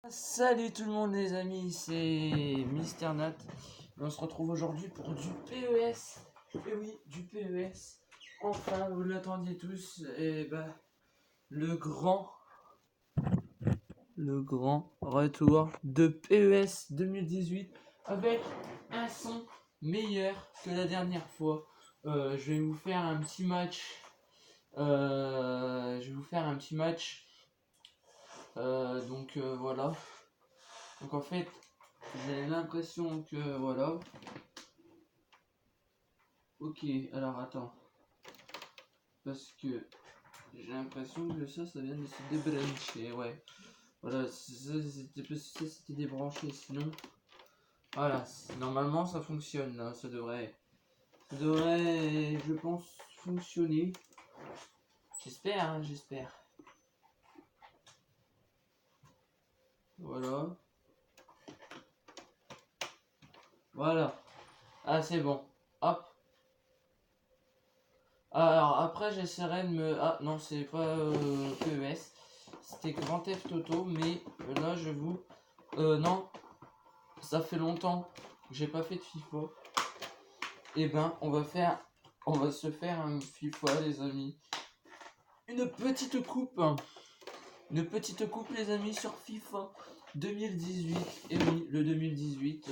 Salut tout le monde les amis, c'est Mister Nat. On se retrouve aujourd'hui pour du PES. Et oui, du PES. Enfin, vous l'attendiez tous. Et bah, le grand retour de PES 2018 avec un son meilleur que la dernière fois. Je vais vous faire un petit match. Voilà. Donc en fait, j'ai l'impression que voilà. Ok, alors attends. Parce que j'ai l'impression que ça vient de se débrancher. Ouais. Voilà, c'était débranché. Sinon, voilà. Normalement, ça fonctionne. Hein, ça devrait, je pense, fonctionner. J'espère, hein, j'espère. Voilà. Voilà. Ah, c'est bon. Hop. Alors après j'essaierai de me... Ah non c'est pas PES. C'était Grand Theft Auto mais là je vous... non. Ça fait longtemps que j'ai pas fait de FIFA. Et ben on va se faire un FIFA les amis. Une petite coupe. Une petite coupe les amis sur FIFA 2018. Et oui le 2018.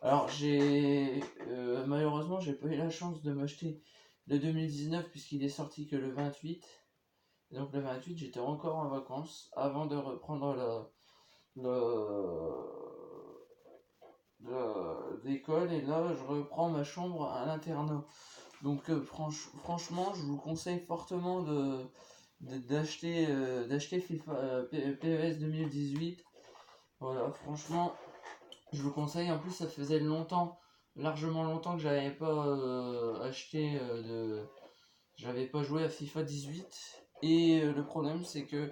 Alors malheureusement j'ai pas eu la chance de m'acheter le 2019 puisqu'il est sorti que le 28. Et donc le 28 j'étais encore en vacances avant de reprendre l'école et là je reprends ma chambre à l'internat. Donc franchement je vous conseille fortement d'acheter FIFA PES 2018. Voilà franchement je vous conseille. En plus ça faisait largement longtemps que j'avais pas j'avais pas joué à FIFA 18. Et le problème c'est que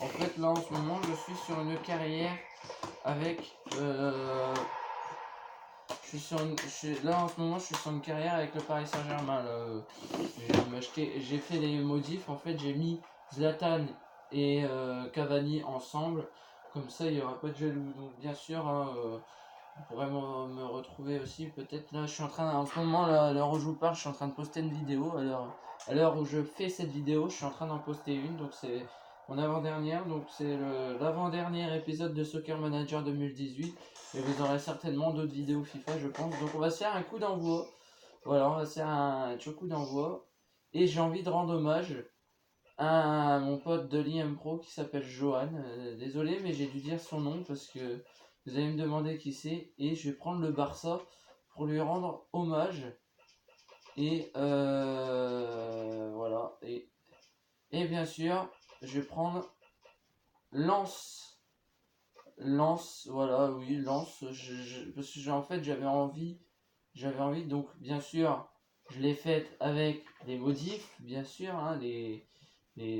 en fait là en ce moment je suis sur une carrière avec là en ce moment je suis sur une carrière avec le Paris Saint-Germain. J'ai fait des modifs, en fait j'ai mis Zlatan et Cavani ensemble, comme ça il n'y aura pas de jaloux. Donc bien sûr hein, vous pourrez me retrouver aussi peut-être. Là je suis en train, en ce moment là, à l'heure où je vous parle, je suis en train de poster une vidéo. À l'heure où je fais cette vidéo je suis en train d'en poster une, donc c'est mon avant-dernière, donc c'est l'avant-dernier épisode de Soccer Manager 2018. Et vous aurez certainement d'autres vidéos FIFA je pense. Donc on va se faire un coup d'envoi. Voilà, on va se faire un petit coup d'envoi. Et j'ai envie de rendre hommage à mon pote de l'IM Pro qui s'appelle Johan. Désolé mais j'ai dû dire son nom parce que vous allez me demander qui c'est. Et je vais prendre le Barça pour lui rendre hommage. Et voilà. Et bien sûr, je vais prendre Lens. Lens, voilà, oui, Lens. Parce que en fait, j'avais envie, donc bien sûr, je l'ai faite avec les modifs, bien sûr, hein,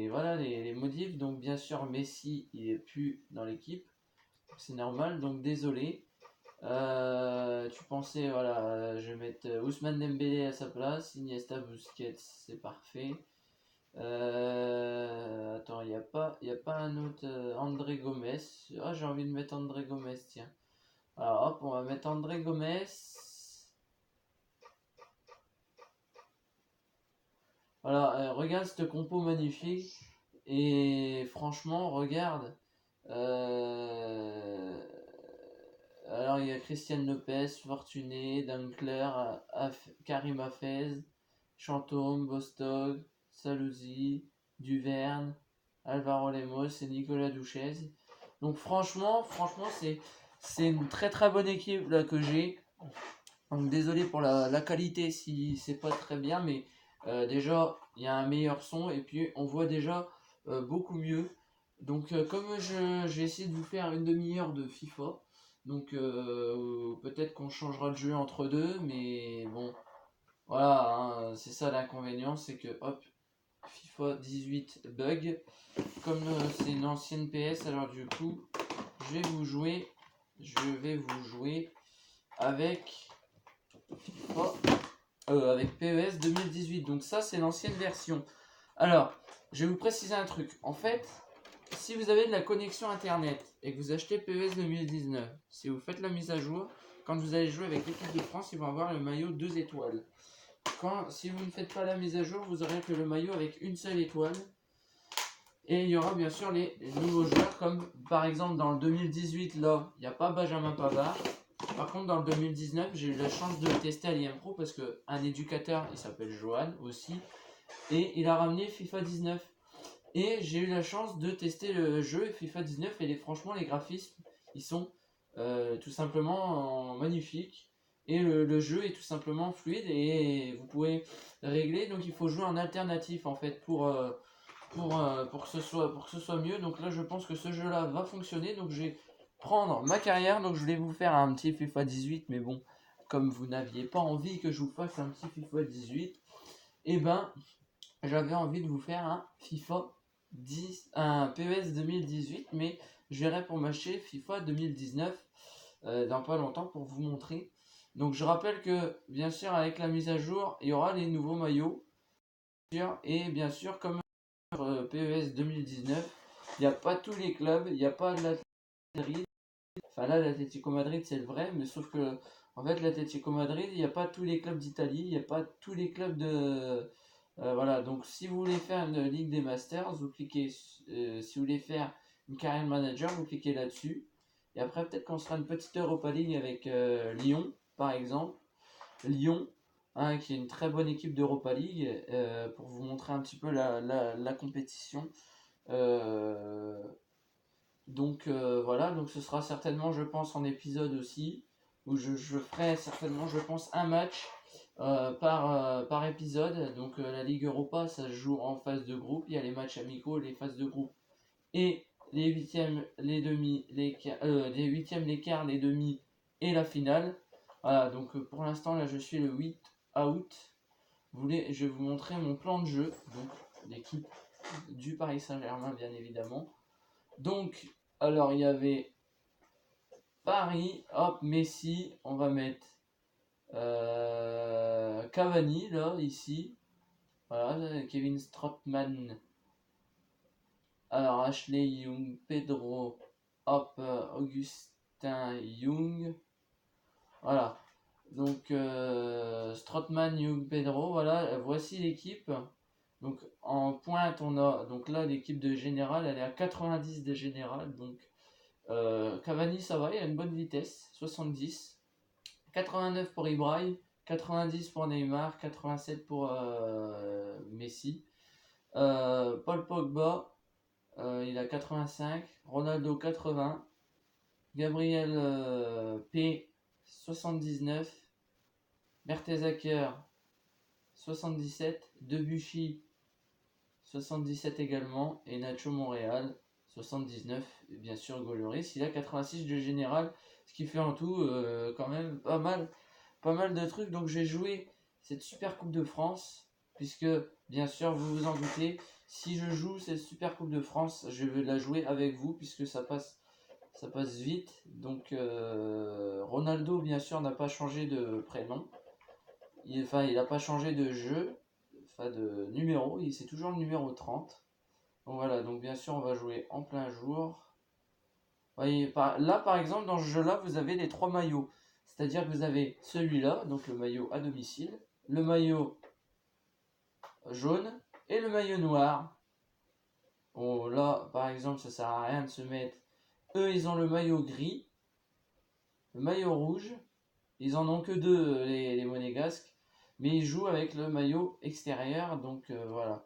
voilà, les modifs. Donc bien sûr, Messi, il est plus dans l'équipe. C'est normal, donc désolé. Tu pensais, voilà, je vais mettre Ousmane Dembélé à sa place, Iniesta, Busquets, c'est parfait. Attends, y a pas un autre André Gomez. Ah, j'ai envie de mettre André Gomez, tiens. Alors hop, on va mettre André Gomez. Voilà, regarde cette compo magnifique. Et franchement, regarde. Alors il y a Christian Lopez, Fortuné, Dankler, Karim Hafez, Chantôme, Bostog, Saluzzi, Duverne, Alvaro Lemos et Nicolas Duchesne. Donc franchement c'est une très très bonne équipe là que j'ai. Donc désolé pour la qualité si c'est pas très bien, mais déjà il y a un meilleur son et puis on voit déjà beaucoup mieux. Donc comme j'ai essayé de vous faire une demi-heure de FIFA, donc peut-être qu'on changera de jeu entre deux, mais bon, voilà, hein, c'est ça l'inconvénient, c'est que hop, FIFA 18 bug. Comme c'est une ancienne PS, alors du coup, je vais vous jouer avec FIFA, avec PES 2018. Donc ça, c'est l'ancienne version. Alors, je vais vous préciser un truc. En fait, si vous avez de la connexion internet et que vous achetez PES 2019, si vous faites la mise à jour, quand vous allez jouer avec l'équipe de France, ils vont avoir le maillot 2 étoiles. Si vous ne faites pas la mise à jour, vous aurez que le maillot avec une seule étoile. Et il y aura bien sûr les nouveaux joueurs, comme par exemple dans le 2018, là, il n'y a pas Benjamin Pavard. Par contre, dans le 2019, j'ai eu la chance de tester à l'IM Pro parce qu'un éducateur, il s'appelle Johan aussi, et il a ramené FIFA 19. Et j'ai eu la chance de tester le jeu FIFA 19 et franchement, les graphismes, ils sont tout simplement magnifiques. Et le jeu est tout simplement fluide et vous pouvez régler. Donc il faut jouer en alternatif en fait pour que ce soit mieux. Donc là, je pense que ce jeu-là va fonctionner. Donc je vais prendre ma carrière. Donc je voulais vous faire un petit FIFA 18. Mais bon, comme vous n'aviez pas envie que je vous fasse un petit FIFA 18, et ben j'avais envie de vous faire un FIFA 10, un PES 2018. Mais je verrai pour m'acheter FIFA 2019 dans pas longtemps pour vous montrer. Donc je rappelle que bien sûr avec la mise à jour, il y aura les nouveaux maillots. Et bien sûr comme PES 2019, il n'y a pas tous les clubs, il n'y a pas de l'Atlético Madrid. Enfin là, l'Atlético Madrid c'est le vrai, mais sauf que en fait l'Atlético Madrid, il n'y a pas tous les clubs d'Italie, il n'y a pas tous les clubs de voilà. Donc si vous voulez faire une Ligue des Masters, vous cliquez. Si vous voulez faire une carrière manager, vous cliquez là-dessus. Et après peut-être qu'on sera une petite Europa League avec Lyon, par exemple. Lyon, hein, qui est une très bonne équipe d'Europa League, pour vous montrer un petit peu la compétition. Donc voilà, donc ce sera certainement, je pense, en épisode aussi, où je ferai certainement, je pense, un match par épisode. Donc la Ligue Europa, ça se joue en phase de groupe, il y a les matchs amicaux, les phases de groupe, et les huitièmes, les demi, les huitièmes, les quarts, les demi, et la finale. Voilà, donc pour l'instant, là, je suis le 8 août. Je vais vous montrer mon plan de jeu, donc l'équipe du Paris Saint-Germain, bien évidemment. Donc, alors, il y avait Paris, hop, Messi, on va mettre Cavani, là, ici. Voilà, Kevin Strootman. Alors, Ashley Young, Pedro, hop, Augustin Young. Voilà. Donc, Strootman, Young, Pedro, voilà, voici l'équipe. Donc, en pointe, on a, donc là, l'équipe de général, elle est à 90 de général. Donc, Cavani, ça va, il a une bonne vitesse, 70. 89 pour Ibrahim, 90 pour Neymar, 87 pour Messi. Paul Pogba, il a 85. Ronaldo, 80. Gabriel P, 79. Mertesacker, 77. Debuchy, 77 également. Et Nacho Montréal, 79. Et bien sûr, Goloris, il a 86 de général. Ce qui fait en tout quand même pas mal de trucs. Donc j'ai joué cette super coupe de France. Puisque, bien sûr, vous vous en doutez, si je joue cette super coupe de France, je vais la jouer avec vous. Puisque ça passe vite. Donc Ronaldo, bien sûr, n'a pas changé de prénom. Il n'a pas changé de jeu. Enfin, de numéro. C'est toujours le numéro 30. Donc voilà, donc bien sûr, on va jouer en plein jour. Voyez, là, par exemple, dans ce jeu-là, vous avez les trois maillots. C'est-à-dire que vous avez celui-là, donc le maillot à domicile, le maillot jaune et le maillot noir. Bon, là, par exemple, ça sert à rien de se mettre. Eux, ils ont le maillot gris, le maillot rouge. Ils en ont que deux, les monégasques. Mais ils jouent avec le maillot extérieur, donc voilà.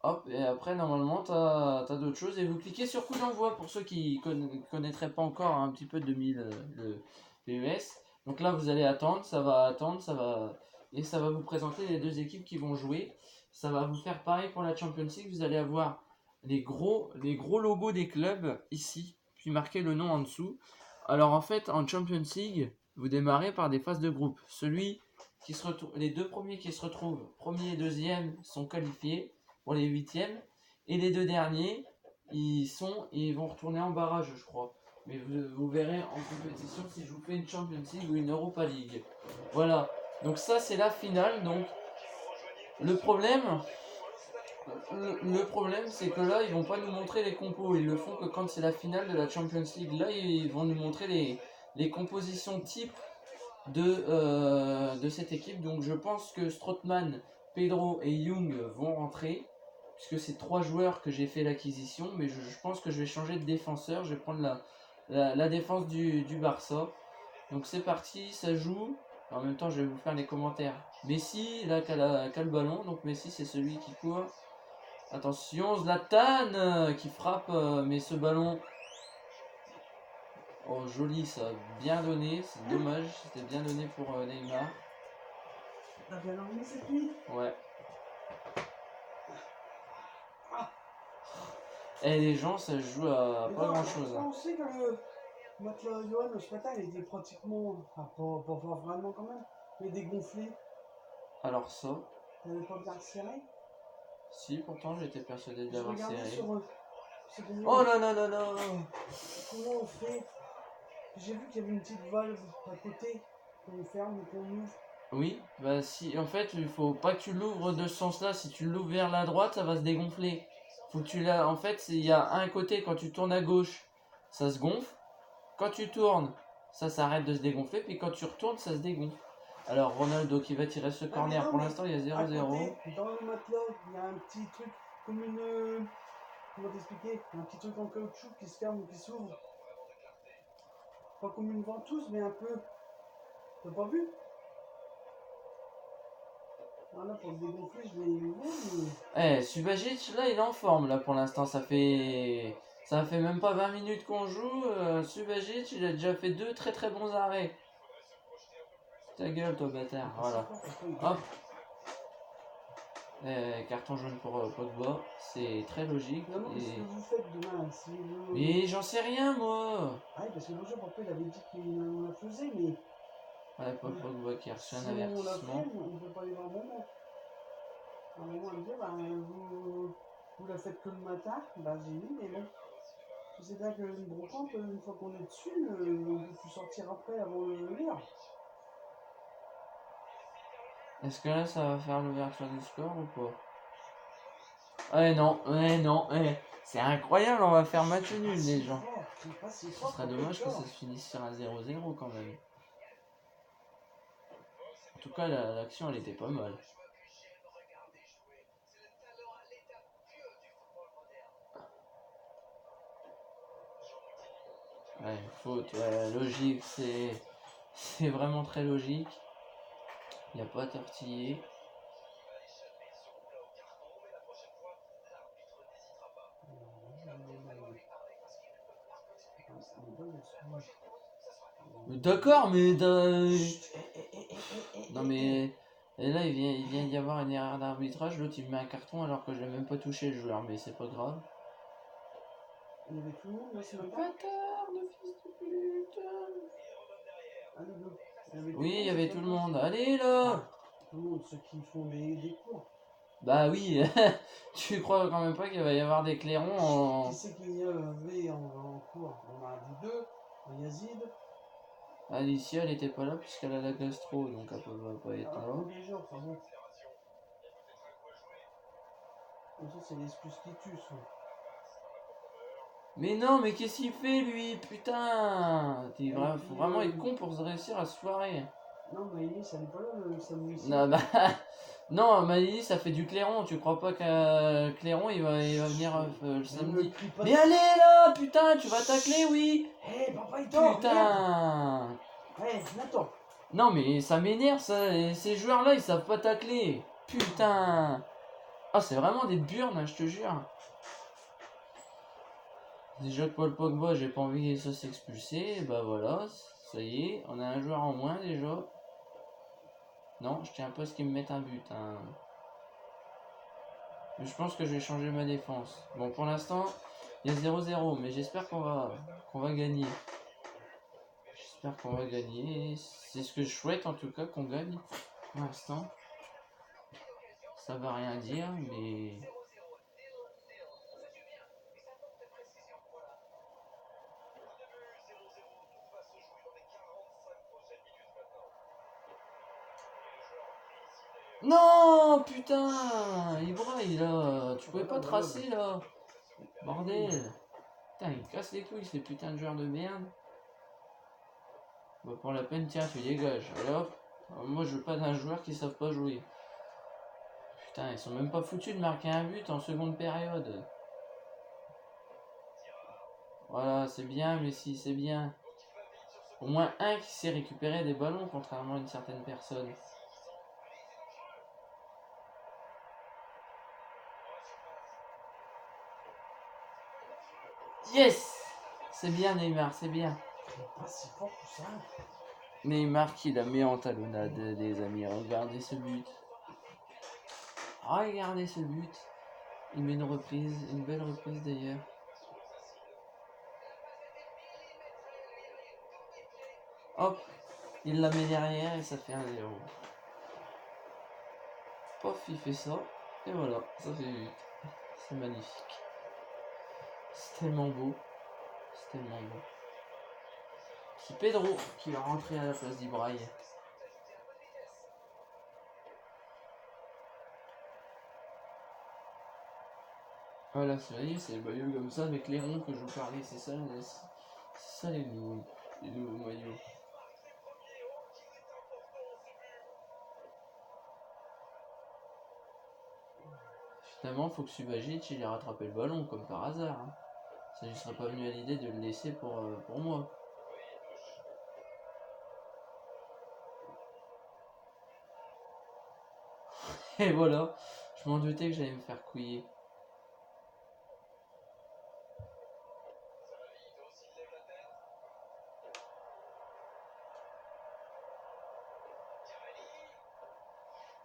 Hop, et après, normalement, tu as d'autres choses. Et vous cliquez sur coup d'envoi pour ceux qui ne connaîtraient pas encore un petit peu 2000 le PES. Donc là, vous allez attendre, ça va attendre, et ça va vous présenter les deux équipes qui vont jouer. Ça va vous faire pareil pour la Champions League. Vous allez avoir les gros logos des clubs ici, puis marquer le nom en dessous. Alors en fait, en Champions League, vous démarrez par des phases de groupe. Les deux premiers qui se retrouvent, premier et deuxième, sont qualifiés pour les huitièmes, et les deux derniers ils vont retourner en barrage, je crois. Mais vous verrez en compétition si je vous fais une Champions League ou une Europa League. Voilà, donc ça c'est la finale. Donc le problème Le problème, c'est que là, ils vont pas nous montrer les compos. Ils le font que quand c'est la finale de la Champions League. Là, ils vont nous montrer les compositions type de cette équipe. Donc, je pense que Strootman, Pedro et Young vont rentrer. Puisque c'est 3 joueurs que j'ai fait l'acquisition. Mais je pense que je vais changer de défenseur. Je vais prendre la défense du Barça. Donc, c'est parti, ça joue. En même temps, je vais vous faire les commentaires. Messi, là, qui a le ballon. Donc, Messi, c'est celui qui court. Attention, Zlatan qui frappe, mais ce ballon, oh joli, ça a bien donné, c'est dommage, c'était bien donné pour Neymar. T'as bien emmené cette nuit? Ouais. Et les gens, ça se joue à pas grand chose. On sait que le matelas Johan ce matin, il était pratiquement, enfin pas vraiment quand même, mais dégonflé. Alors ça, T'avais pas bien serré? si, pourtant j'étais persuadé de Je l'avoir regardais serré. sur Oh là là là là. comment on fait. J'ai vu qu'il y avait une petite valve à côté qu'on ferme ou qu'on ouvre. Oui, bah si, en fait, il faut pas que tu l'ouvres de ce sens-là. Si tu l'ouvres vers la droite, ça va se dégonfler. Faut que tu l'as. En fait, il y a un côté quand tu tournes à gauche, ça se gonfle. Quand tu tournes, ça s'arrête de se dégonfler. Puis quand tu retournes, ça se dégonfle. Alors Ronaldo qui va tirer ce corner. Non, Pour l'instant, il y a 0-0. Dans le matelas, il y a un petit truc comme une. Comment t'expliquer? Un petit truc en caoutchouc qui se ferme ou qui s'ouvre. Pas comme une ventouse, mais un peu. T'as pas vu? Voilà, pour le dégonfler, je l'ai ouvert, mais. Subasic, là, il est en forme. Là, pour l'instant, ça fait même pas 20 minutes qu'on joue. Subasic, il a déjà fait 2 très très bons arrêts. Ta gueule, toi, bâtard. Voilà. Hop. Carton jaune pour Pogba, c'est très logique. Non, mais ce que vous faites demain, si vous... Mais j'en sais rien, moi. Ah oui, parce que l'autre jour, papa, il avait dit qu'on la faisait, mais... Ouais, Pogba qui a reçu un si on la avertissement. fait, on ne peut pas aller voir un moment. À un moment, il me dit, bah, vous la faites que le matin. Bah, j'ai dit, mais bon. Tu sais bien qu'une brocante, une fois qu'on est dessus, on peut plus sortir après avant l'heure. Est-ce que là, ça va faire l'ouverture du score ou pas? Ouais, non, c'est incroyable, on va faire match nul, les gens. Ce serait dommage que ça se finisse sur un 0-0 quand même. En tout cas, l'action, elle était pas mal. Ouais, faute, ouais, logique, c'est vraiment très logique. Il n'y a pas à tortiller. D'accord, mais non mais et là il vient d'y avoir une erreur d'arbitrage, l'autre il me met un carton alors que je l'ai même pas touché le joueur, mais c'est pas grave. Il y avait tout le monde là ce matin. Bâtard de fils de pute. Oui, il y Il avait tout le monde. Allez là. Tout le monde, ceux qui font des cours. Bah oui, tu crois quand même pas qu'il va y avoir des clairons en... Qui c'est qu'il y avait en cours? On a dit 2, un Yazid. Alicia, elle était pas là puisqu'elle a la gastro, donc elle peut pas être là. Déjà, enfin bon. Ça, c'est l'excuse qui tue, ça. Mais non, mais qu'est-ce qu'il fait lui? Putain! Faut vraiment être con pour se réussir à se foirer. Non, Maïli, ça n'est pas là, ça nous ici. Non, bah, non, Maïli, ça fait du clairon. Tu crois pas qu'un clairon il va venir le samedi? Mais allez là, putain, tu vas tacler, oui! Hé, papa, il dort! Putain! Hé, Nathan! Non, mais ça m'énerve ça. Ces joueurs-là, ils savent pas tacler. Putain! Ah, c'est vraiment des burnes, je te jure. Déjà que Paul Pogba, j'ai pas envie qu'il se fasse expulser. Bah voilà, ça y est, on a un joueur en moins déjà. Non, je tiens pas à ce qu'ils me mettent un but. Hein. Mais je pense que je vais changer ma défense. Bon, pour l'instant, il y a 0-0, mais j'espère qu'on va gagner. J'espère qu'on va gagner. C'est ce que je souhaite en tout cas, qu'on gagne. Pour l'instant, ça va rien dire, mais... Non, putain, il braille là. Tu pouvais pas tracer là. Bordel. Putain, il casse les couilles, ces putains de joueurs de merde. Bah, pour la peine, tiens, tu dégages. Allez hop. Moi, je veux pas d'un joueur qui savent pas jouer. Putain, ils sont même pas foutus de marquer un but en seconde période. Voilà, c'est bien, mais si, c'est bien. Au moins un qui sait récupérer des ballons, contrairement à une certaine personne. Yes! C'est bien, Neymar, c'est bien. C'est fort tout ça. Neymar qui la met en talonnade, des amis. Regardez ce but. Regardez ce but. Il met une reprise, une belle reprise d'ailleurs. Hop, il la met derrière et ça fait 1-0. Pof, il fait ça. Et voilà, ça fait 8. C'est magnifique. C'est tellement beau. C'est tellement beau. C'est Pedro qui va rentrer à la place d'Ibraï. Voilà, c'est le maillot comme ça avec les ronds que je vous parlais, c'est ça les nouveaux maillots. Finalement, faut que Subasic il ait rattrapé le ballon comme par hasard. Hein. Ça ne serait pas venu à l'idée de le laisser pour moi. Et voilà, je m'en doutais que j'allais me faire couiller.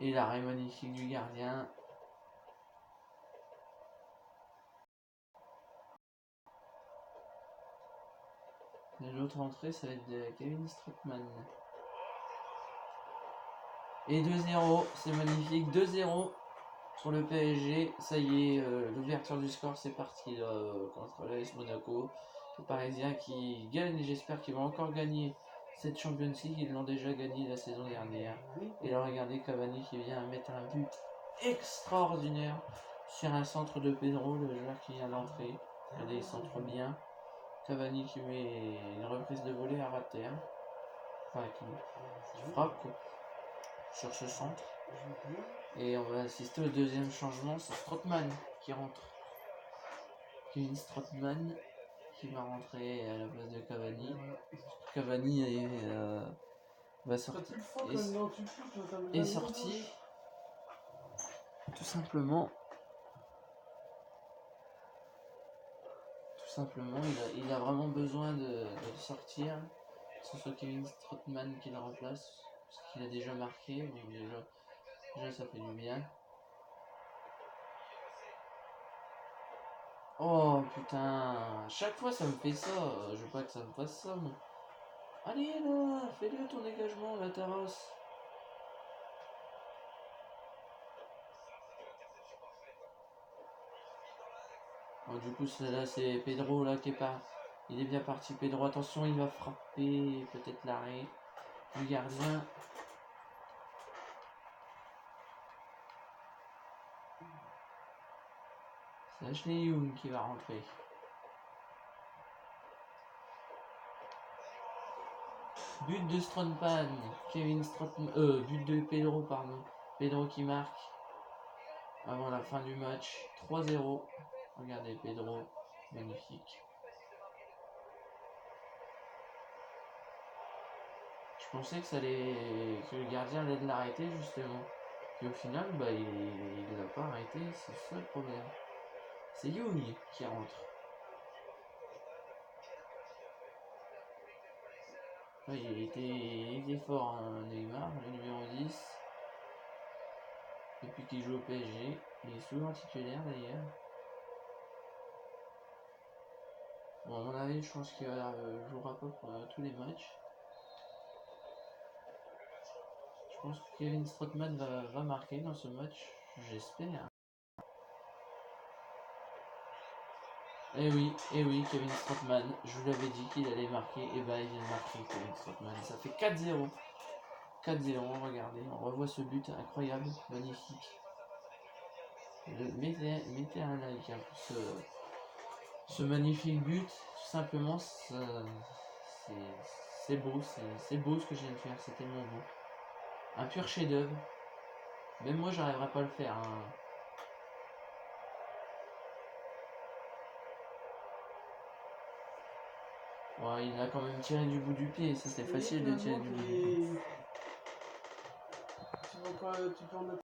Et l'arrêt magnifique du gardien. Et l'autre entrée, ça va être de Kevin Strootman. Et 2-0, c'est magnifique. 2-0 pour le PSG. Ça y est, l'ouverture du score, c'est parti là, contre l'AS Monaco. Les Parisiens qui gagnent, et j'espère qu'ils vont encore gagner cette Champions League. Ils l'ont déjà gagné la saison dernière. Et là, regardez Cavani qui vient mettre un but extraordinaire sur un centre de Pedro, le joueur qui vient d'entrer. Regardez, il centre bien. Cavani qui met une reprise de volée à rater. Enfin, qui frappe sur ce centre. Et on va assister au deuxième changement, c'est Strootman qui rentre. Kevin Strootman qui va rentrer à la place de Cavani. Cavani va sortir. Est sorti. Tout simplement. Il a vraiment besoin de sortir. Que ce soit Kevin Strootman qui le remplace. Parce qu'il a déjà marqué. Donc déjà ça fait du bien. Oh putain, chaque fois ça me fait ça, je veux pas que ça me fasse ça moi. Allez là, fais-le ton dégagement la Taros. Oh, du coup là c'est Pedro là qui est pas. Il est bien parti Pedro, attention il va frapper, peut-être l'arrêt du gardien. C'est Ashley Young qui va rentrer. But de Strootman, Kevin Strootman, but de Pedro pardon. Pedro qui marque avant la fin du match, 3-0. Regardez Pedro, magnifique. Je pensais que le gardien allait l'arrêter justement. Puis au final, bah il l'a pas arrêté, c'est ça le problème. C'est Young qui rentre. Ouais, il était fort, hein, Neymar, le numéro 10. Depuis qu'il joue au PSG, il est souvent titulaire d'ailleurs. Bon, à mon avis, je pense qu'il jouera pas pour tous les matchs. Je pense que Kevin Strootman va marquer dans ce match, j'espère. Eh oui, Kevin Strootman, je vous l'avais dit qu'il allait marquer, et bah il vient de marquer Kevin Strootman, ça fait 4-0. 4-0, regardez, on revoit ce but incroyable, magnifique. Mettez un like hein, pour ce magnifique but, tout simplement, c'est beau, c'est beau ce que je viens de faire, c'est tellement beau. Un pur chef-d'œuvre. Même moi, j'arriverai pas à le faire. Hein. Ouais, il a quand même tiré du bout du pied, ça c'est facile de tirer du bout du pied. Tu peux en mettre